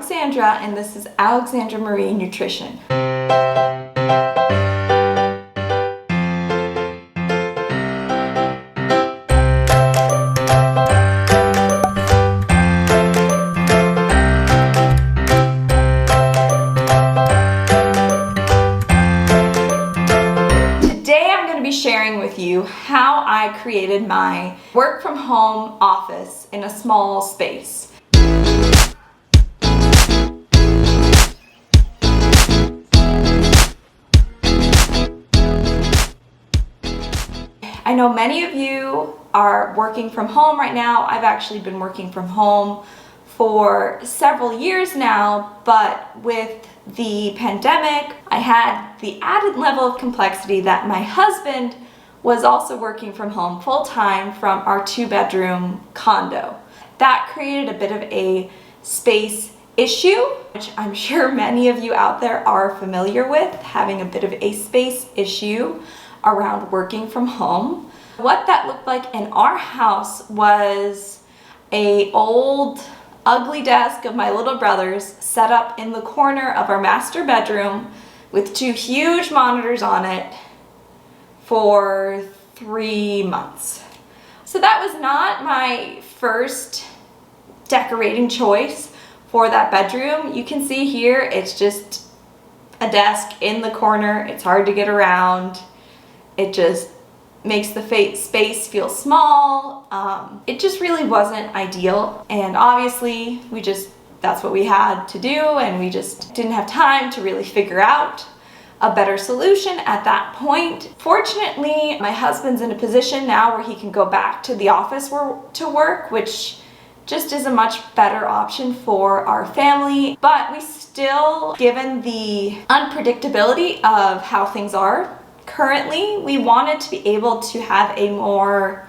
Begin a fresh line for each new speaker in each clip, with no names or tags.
Alexandra, and this is Alexandra Marie Nutrition. Sharing with you how I created my work from home office in a small space. I know many of you are working from home right now. I've actually been working from home for several years now, but with the pandemic, I had the added level of complexity that my husband was also working from home full-time from our 2-bedroom condo. That created a bit of a space issue, which I'm sure many of you out there are familiar with, having a bit of a space issue around working from home. What that looked like in our house was an old ugly desk of my little brother's set up in the corner of our master bedroom with 2 huge monitors on it for 3 months. So that was not my first decorating choice for that bedroom. You can see here it's just a desk in the corner. It's hard to get around. It just makes the space feel small. It just really wasn't ideal, and obviously that's what we had to do, and we just didn't have time to really figure out a better solution at that point. Fortunately, my husband's in a position now where he can go back to the office to work, which just is a much better option for our family, but we still, given the unpredictability of how things are currently, we wanted to be able to have a more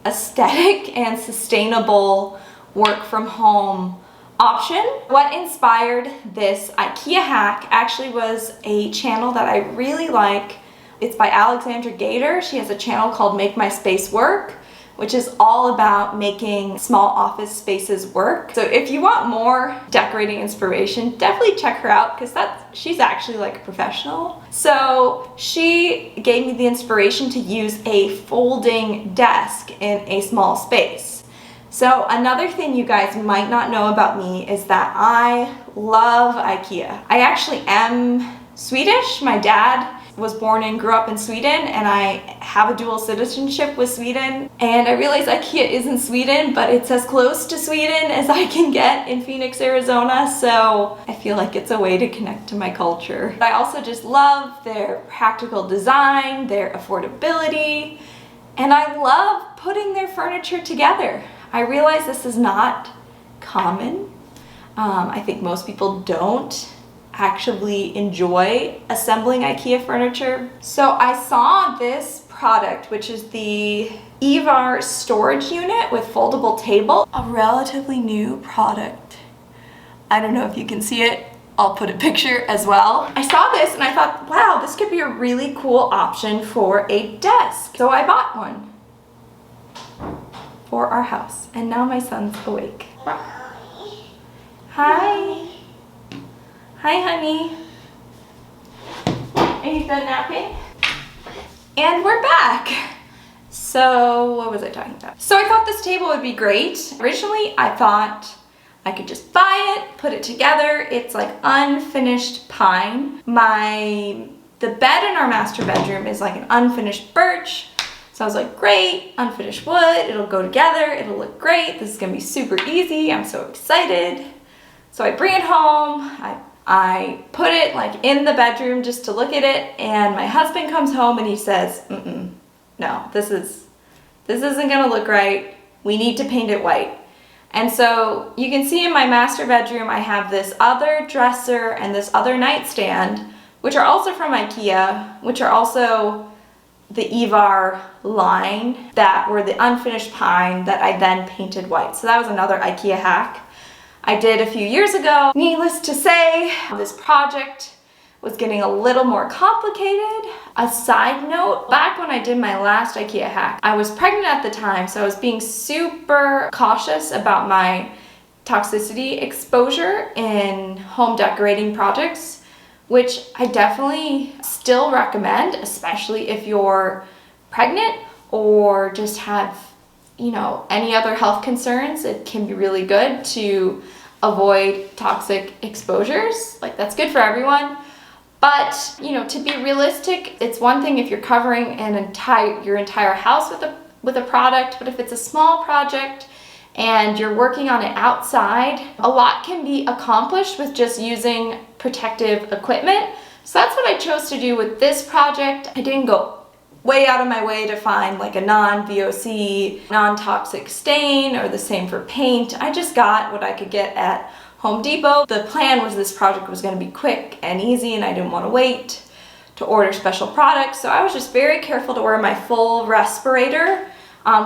aesthetic and sustainable work from home option. What inspired this IKEA hack actually was a channel that I really like. It's by Alexandra Gator. She has a channel called Make My Space Work, which is all about making small office spaces work. So if you want more decorating inspiration, definitely check her out, because she's actually like a professional. So she gave me the inspiration to use a folding desk in a small space. So another thing you guys might not know about me is that I love IKEA. I actually am Swedish. My dad was born and grew up in Sweden, and I have a dual citizenship with Sweden. And I realize IKEA isn't Sweden, but it's as close to Sweden as I can get in Phoenix, Arizona, so I feel like it's a way to connect to my culture. I also just love their practical design, their affordability, and I love putting their furniture together. I realize this is not common. I think most people don't actually enjoy assembling IKEA furniture. So I saw this product, which is the EVAR storage unit with foldable table, a relatively new product. I don't know if you can see it. I'll put a picture as well. I saw this and I thought, wow, this could be a really cool option for a desk. So I bought one for our house, and now my son's awake. Hi. Hi, honey. Are you done napping? And we're back. So what was I talking about? So I thought this table would be great. Originally, I thought I could just buy it, put it together. It's like unfinished pine. The bed in our master bedroom is like an unfinished birch. So I was like, great, unfinished wood, it'll go together, it'll look great. This is gonna be super easy. I'm so excited. So I bring it home. I put it like in the bedroom just to look at it, and my husband comes home and he says, no, this isn't gonna look right. We need to paint it white. And so you can see in my master bedroom, I have this other dresser and this other nightstand, which are also from IKEA, which are also the EVAR line, that were the unfinished pine that I then painted white. So that was another IKEA hack I did a few years ago. Needless to say, this project was getting a little more complicated. A side note, back when I did my last IKEA hack, I was pregnant at the time, so I was being super cautious about my toxicity exposure in home decorating projects, which I definitely still recommend, especially if you're pregnant or just have, you know, any other health concerns. It can be really good to avoid toxic exposures. Like, that's good for everyone. But, you know, to be realistic, it's one thing if you're covering your entire house with a product, but if it's a small project and you're working on it outside, a lot can be accomplished with just using protective equipment. So that's what I chose to do with this project. I didn't go way out of my way to find like a non-VOC, non-toxic stain, or the same for paint. I just got what I could get at Home Depot. The plan was this project was going to be quick and easy, and I didn't want to wait to order special products. So I was just very careful to wear my full respirator,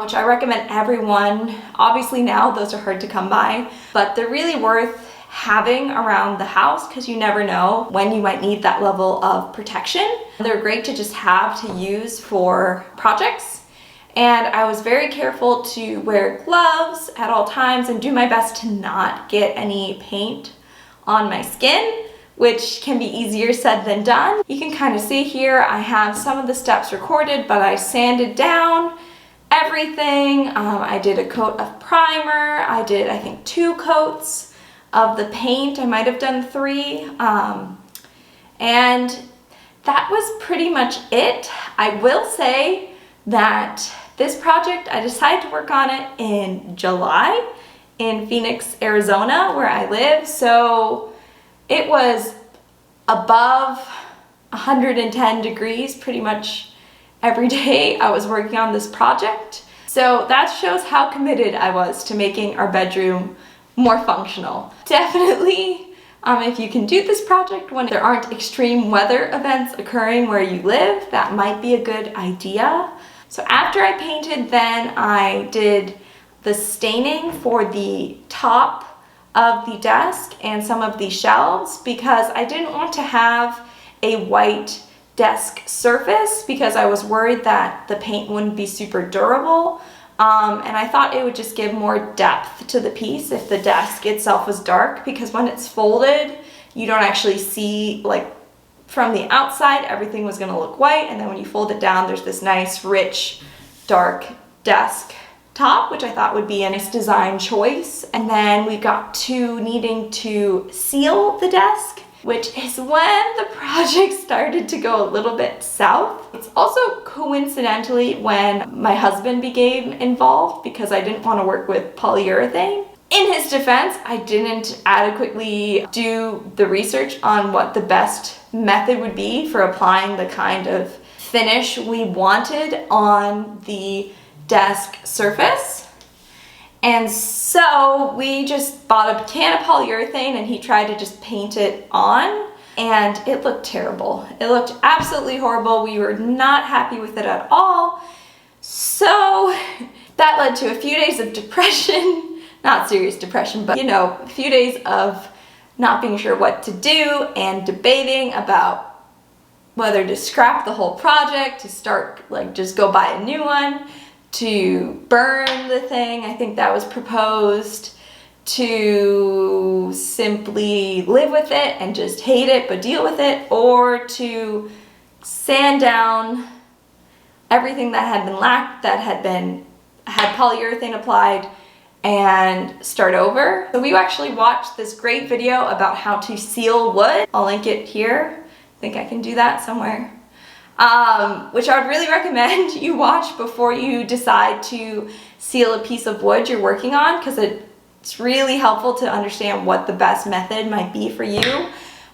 which I recommend everyone. Obviously now those are hard to come by, but they're really worth having around the house because you never know when you might need that level of protection. They're great to just have to use for projects. And I was very careful to wear gloves at all times and do my best to not get any paint on my skin, which can be easier said than done. You can kind of see here I have some of the steps recorded, but I sanded down everything. I did a coat of primer. I did, I think, 2 coats of the paint. I might have done 3. And that was pretty much it. I will say that this project, I decided to work on it in July in Phoenix, Arizona, where I live. So it was above 110 degrees pretty much every day I was working on this project. So that shows how committed I was to making our bedroom more functional. Definitely, if you can do this project when there aren't extreme weather events occurring where you live, that might be a good idea. So after I painted, then I did the staining for the top of the desk and some of the shelves because I didn't want to have a white desk surface because I was worried that the paint wouldn't be super durable. And I thought it would just give more depth to the piece if the desk itself was dark, because when it's folded, you don't actually see, like, from the outside, everything was gonna look white, and then when you fold it down, there's this nice, rich, dark desk top, which I thought would be a nice design choice. And then we got to needing to seal the desk, which is when the project started to go a little bit south. It's also coincidentally when my husband became involved because I didn't want to work with polyurethane. In his defense, I didn't adequately do the research on what the best method would be for applying the kind of finish we wanted on the desk surface. And so we just bought a can of polyurethane and he tried to just paint it on, and it looked terrible. It looked absolutely horrible. We were not happy with it at all. So that led to a few days of depression. Not serious depression, but, you know, a few days of not being sure what to do and debating about whether to scrap the whole project, to start, like, just go buy a new one, to burn the thing, I think that was proposed, to simply live with it and just hate it but deal with it, or to sand down everything that had been lacked, that had polyurethane applied, and start over. So we actually watched this great video about how to seal wood. I'll link it here. I think I can do that somewhere. Which I would really recommend you watch before you decide to seal a piece of wood you're working on, because it's really helpful to understand what the best method might be for you.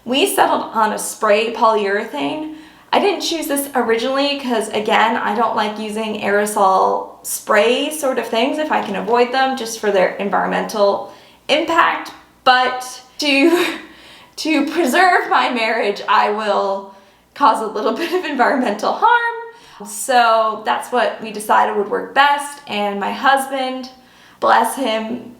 We settled on a spray polyurethane. I didn't choose this originally because, again, I don't like using aerosol spray sort of things if I can avoid them, just for their environmental impact. But to preserve my marriage, I will cause a little bit of environmental harm. So that's what we decided would work best. And my husband, bless him,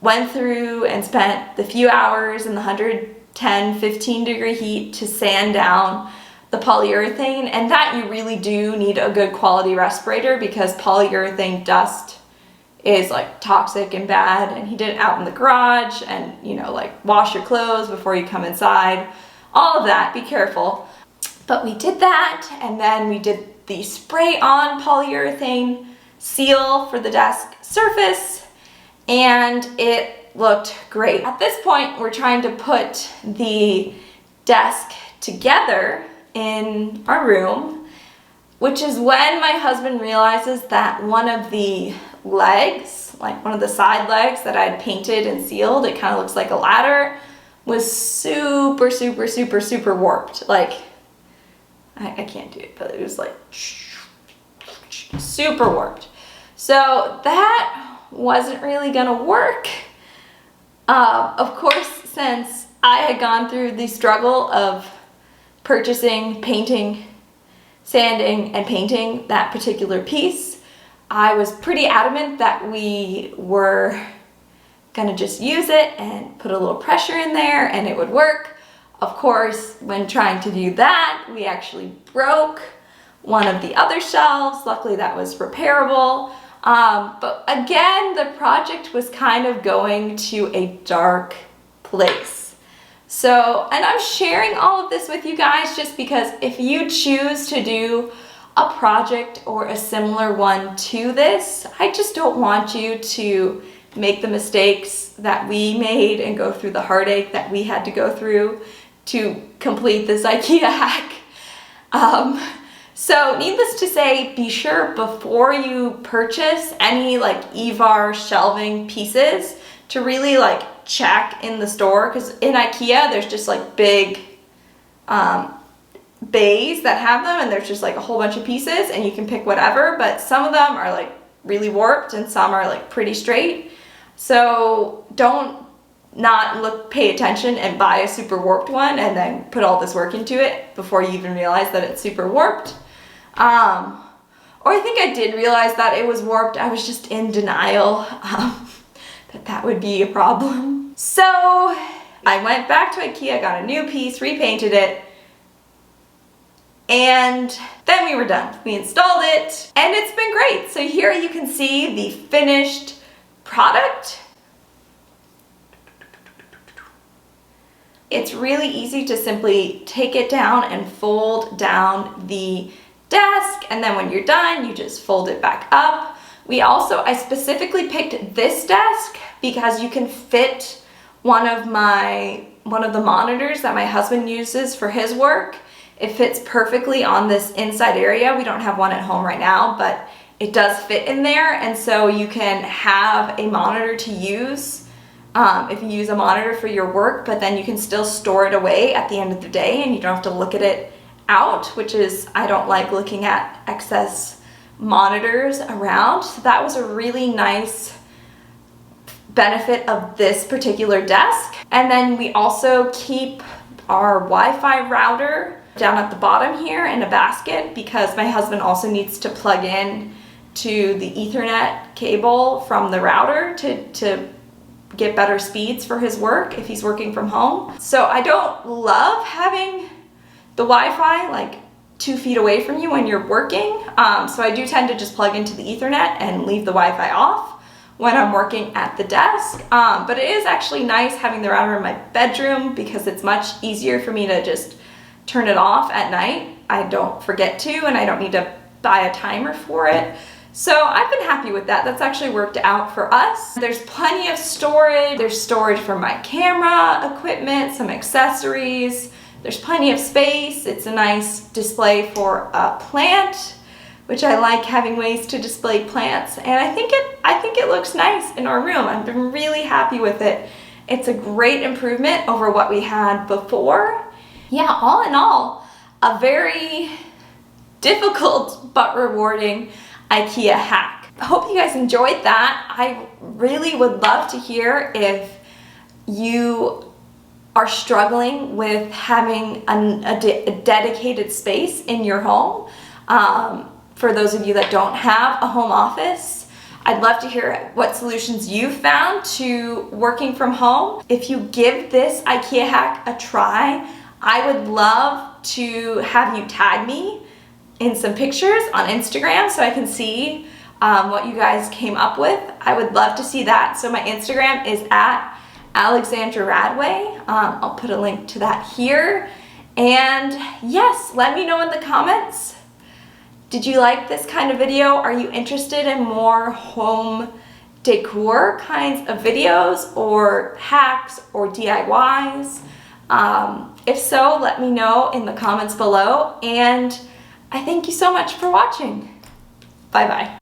went through and spent the few hours in the 110, 15 degree heat to sand down the polyurethane. And that you really do need a good quality respirator, because polyurethane dust is like toxic and bad, and he did it out in the garage, and you know, like wash your clothes before you come inside, all of that, be careful. But we did that, and then we did the spray on polyurethane seal for the desk surface, and it looked great. At this point, we're trying to put the desk together in our room, which is when my husband realizes that one of the legs, like one of the side legs that I had painted and sealed, it kind of looks like a ladder, was super, super, super, super warped. Like, I can't do it, but it was like super warped. So that wasn't really gonna work. Of course, since I had gone through the struggle of purchasing, painting, sanding, and painting that particular piece, I was pretty adamant that we were gonna just use it and put a little pressure in there and it would work. Of course, when trying to do that, we actually broke one of the other shelves. Luckily that was repairable. But again, the project was kind of going to a dark place. So, and I'm sharing all of this with you guys just because if you choose to do a project or a similar one to this, I just don't want you to make the mistakes that we made and go through the heartache that we had to go through to complete this IKEA hack. So needless to say, be sure before you purchase any like EVAR shelving pieces to really like check in the store, because in IKEA there's just like big bays that have them, and there's just like a whole bunch of pieces and you can pick whatever, but some of them are like really warped and some are like pretty straight. So don't pay attention and buy a super warped one and then put all this work into it before you even realize that it's super warped. Or I think I did realize that it was warped. I was just in denial that would be a problem. So I went back to IKEA, got a new piece, repainted it, and then we were done. We installed it and it's been great. So here you can see the finished product. It's really easy to simply take it down and fold down the desk, and then when you're done, you just fold it back up. I specifically picked this desk because you can fit one of the monitors that my husband uses for his work. It fits perfectly on this inside area. We don't have one at home right now, but it does fit in there, and so you can have a monitor to use if you use a monitor for your work, but then you can still store it away at the end of the day and you don't have to look at it out, which is, I don't like looking at excess monitors around. So that was a really nice benefit of this particular desk. And then we also keep our Wi-Fi router down at the bottom here in a basket because my husband also needs to plug in to the Ethernet cable from the router to get better speeds for his work if he's working from home. So I don't love having the Wi-Fi like 2 feet away from you when you're working. So I do tend to just plug into the Ethernet and leave the Wi-Fi off when I'm working at the desk. But it is actually nice having the router in my bedroom because it's much easier for me to just turn it off at night. I don't forget to, and I don't need to buy a timer for it. So I've been happy with that. That's actually worked out for us. There's plenty of storage. There's storage for my camera equipment, some accessories. There's plenty of space. It's a nice display for a plant, which I like having ways to display plants. And I think it looks nice in our room. I've been really happy with it. It's a great improvement over what we had before. Yeah, all in all, a very difficult but rewarding IKEA hack. I hope you guys enjoyed that. I really would love to hear if you are struggling with having a dedicated space in your home. For those of you that don't have a home office, I'd love to hear what solutions you've found to working from home. If you give this IKEA hack a try, I would love to have you tag me in some pictures on Instagram so I can see what you guys came up with. I would love to see that. So my Instagram is at Alexandra Radway. I'll put a link to that here. And yes, let me know in the comments, did you like this kind of video? Are you interested in more home decor kinds of videos or hacks or DIYs? If so, let me know in the comments below, and I thank you so much for watching. Bye bye.